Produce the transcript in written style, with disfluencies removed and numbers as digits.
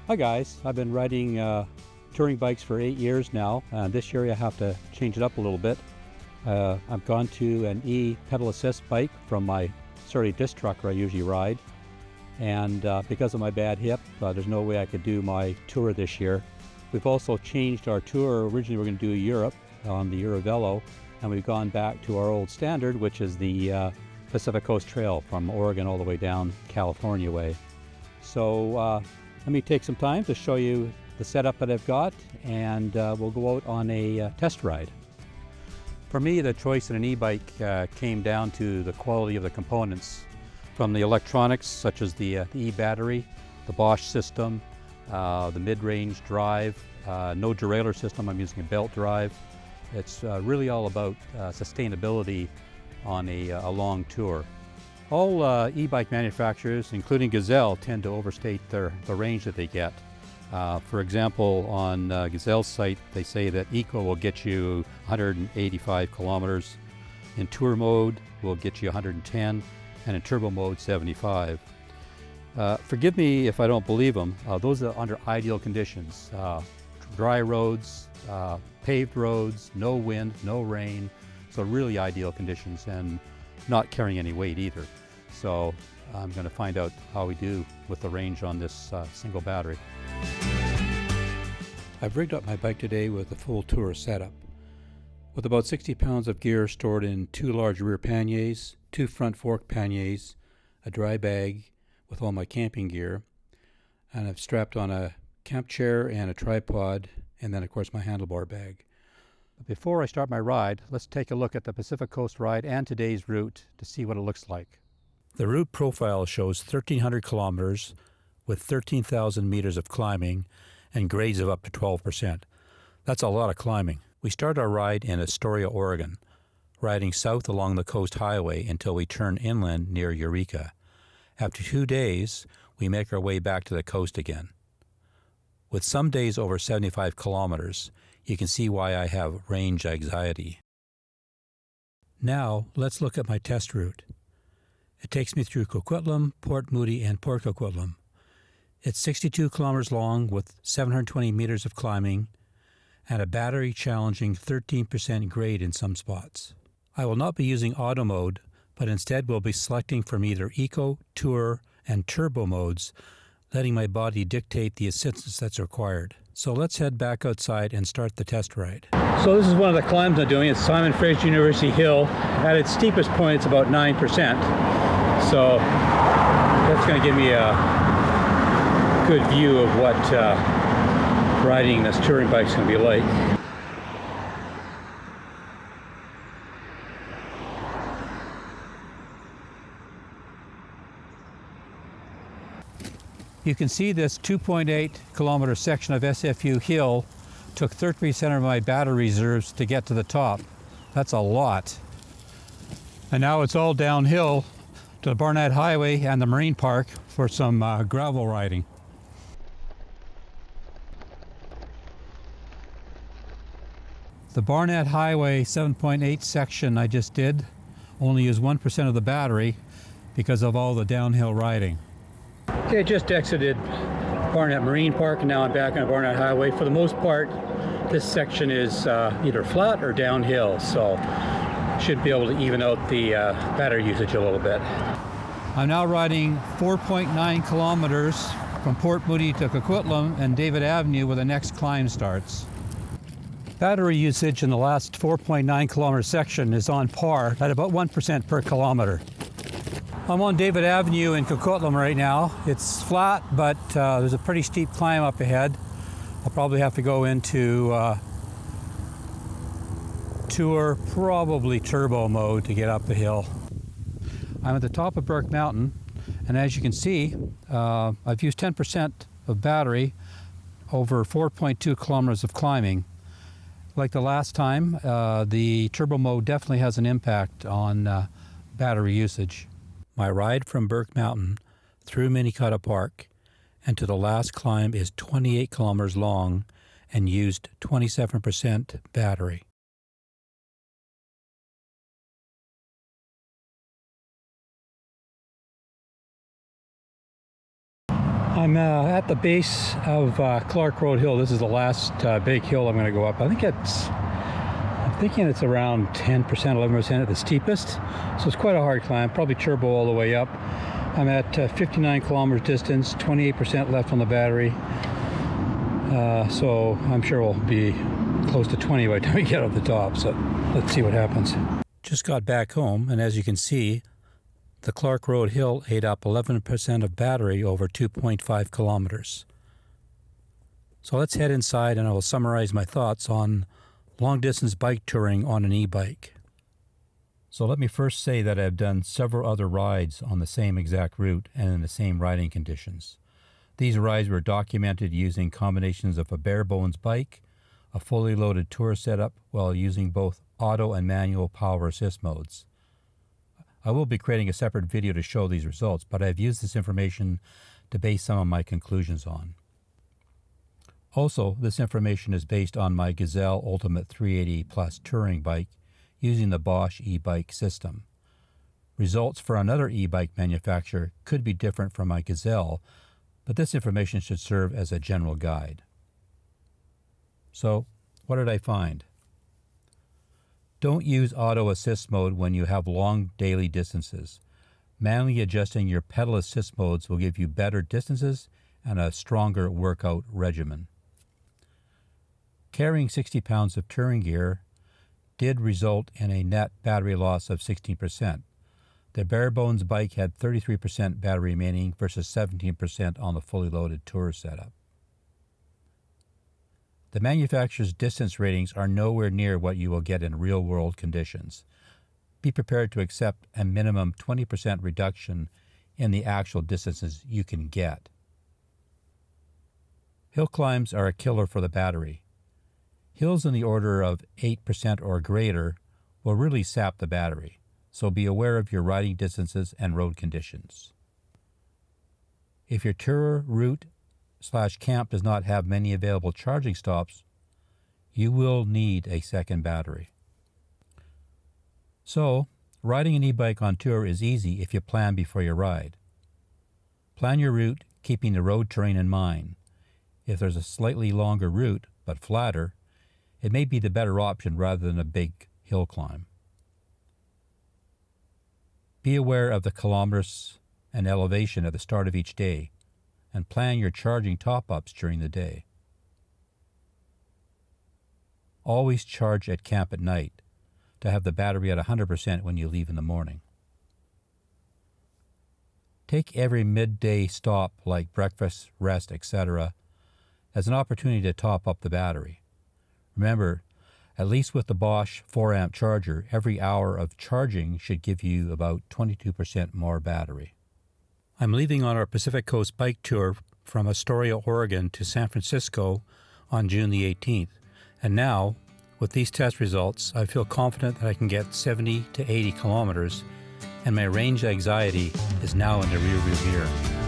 Hi guys, I've been riding touring bikes for 8 years now. This year I have to change it up a little bit. I've gone to an pedal assist bike from my sturdy disc truck where I usually ride. And because of my bad hip, there's no way I could do my tour this year. We've also changed our tour. Originally we were going to do Europe on the Eurovelo, and we've gone back to our old standard, which is the Pacific Coast Trail from Oregon all the way down California way. So let me take some time to show you the setup that I've got, and we'll go out on a test ride. For me, the choice in an e-bike came down to the quality of the components, from the electronics such as the e-battery, the Bosch system, the mid-range drive, no derailleur system. I'm using a belt drive. It's really all about sustainability on a long tour. All e-bike manufacturers, including Gazelle, tend to overstate the range that they get. For example, on Gazelle's site, they say that Eco will get you 185 kilometers. In tour mode, will get you 110, and in turbo mode, 75. Forgive me if I don't believe them. Those are under ideal conditions. Dry roads, paved roads, no wind, no rain. So really ideal conditions, and not carrying any weight either. So I'm going to find out how we do with the range on this single battery. I've rigged up my bike today with a full tour setup. With about 60 pounds of gear stored in 2 large rear panniers, 2 front fork panniers, a dry bag with all my camping gear, and I've strapped on a camp chair and a tripod, and then of course my handlebar bag. Before I start my ride, let's take a look at the Pacific Coast ride and today's route to see what it looks like. The route profile shows 1,300 kilometers with 13,000 meters of climbing and grades of up to 12%. That's a lot of climbing. We start our ride in Astoria, Oregon, riding south along the coast highway until we turn inland near Eureka. After 2 days, we make our way back to the coast again. With some days over 75 kilometers, you can see why I have range anxiety. Now, let's look at my test route. It takes me through Coquitlam, Port Moody, and Port Coquitlam. It's 62 kilometers long with 720 meters of climbing and a battery challenging 13% grade in some spots. I will not be using auto mode, but instead will be selecting from either Eco, Tour, and Turbo modes, letting my body dictate the assistance that's required. So let's head back outside and start the test ride. So this is one of the climbs I'm doing. It's Simon Fraser University Hill. At its steepest point, it's about 9%. So that's going to give me a good view of what riding this touring bike is going to be like. You can see this 2.8 kilometer section of SFU Hill took 30% of my battery reserves to get to the top. That's a lot. And now it's all downhill to the Barnett Highway and the Marine Park for some gravel riding. The Barnett Highway 7.8 section I just did only used 1% of the battery because of all the downhill riding. Okay, I just exited Barnett Marine Park and now I'm back on Barnett Highway. For the most part, this section is either flat or downhill, so should be able to even out the battery usage a little bit. I'm now riding 4.9 kilometers from Port Moody to Coquitlam and David Avenue where the next climb starts. Battery usage in the last 4.9 kilometer section is on par at about 1% per kilometer. I'm on David Avenue in Coquitlam right now. It's flat, but there's a pretty steep climb up ahead. I'll probably have to go into Tour, probably Turbo mode to get up the hill. I'm at the top of Burke Mountain, and as you can see, I've used 10% of battery over 4.2 kilometers of climbing. Like the last time, the turbo mode definitely has an impact on battery usage. My ride from Burke Mountain through Minnetonka Park and to the last climb is 28 kilometers long and used 27% battery. I'm at the base of Clark Road Hill. This is the last big hill I'm going to go up. I'm thinking it's around 10%, 11% at the steepest. So it's quite a hard climb, probably turbo all the way up. I'm at 59 kilometers distance, 28% left on the battery. So I'm sure we'll be close to 20 by the time we get up the top. So let's see what happens. Just got back home, and as you can see, the Clark Road Hill ate up 11% of battery over 2.5 kilometers. So let's head inside and I will summarize my thoughts on long-distance bike touring on an e-bike. So let me first say that I've done several other rides on the same exact route and in the same riding conditions. These rides were documented using combinations of a bare bones bike, a fully loaded tour setup, while using both auto and manual power assist modes. I will be creating a separate video to show these results, but I've used this information to base some of my conclusions on. Also, this information is based on my Gazelle Ultimate 380 Plus touring bike using the Bosch e-bike system. Results for another e-bike manufacturer could be different from my Gazelle, but this information should serve as a general guide. So, what did I find? Don't use auto assist mode when you have long daily distances. Manually adjusting your pedal assist modes will give you better distances and a stronger workout regimen. Carrying 60 pounds of touring gear did result in a net battery loss of 16%. The bare bones bike had 33% battery remaining versus 17% on the fully loaded tour setup. The manufacturer's distance ratings are nowhere near what you will get in real-world conditions. Be prepared to accept a minimum 20% reduction in the actual distances you can get. Hill climbs are a killer for the battery. Hills in the order of 8% or greater will really sap the battery, so be aware of your riding distances and road conditions. If your tour route /camp does not have many available charging stops, you will need a second battery. So, riding an e-bike on tour is easy if you plan before you ride. Plan your route, keeping the road terrain in mind. If there's a slightly longer route, but flatter, it may be the better option rather than a big hill climb. Be aware of the kilometers and elevation at the start of each day, and plan your charging top-ups during the day. Always charge at camp at night to have the battery at 100% when you leave in the morning. Take every midday stop like breakfast, rest, etc. as an opportunity to top up the battery. Remember, at least with the Bosch 4-amp charger, every hour of charging should give you about 22% more battery. I'm leaving on our Pacific Coast bike tour from Astoria, Oregon to San Francisco on June the 18th. And now, with these test results, I feel confident that I can get 70 to 80 kilometers, and my range anxiety is now in the rearview mirror.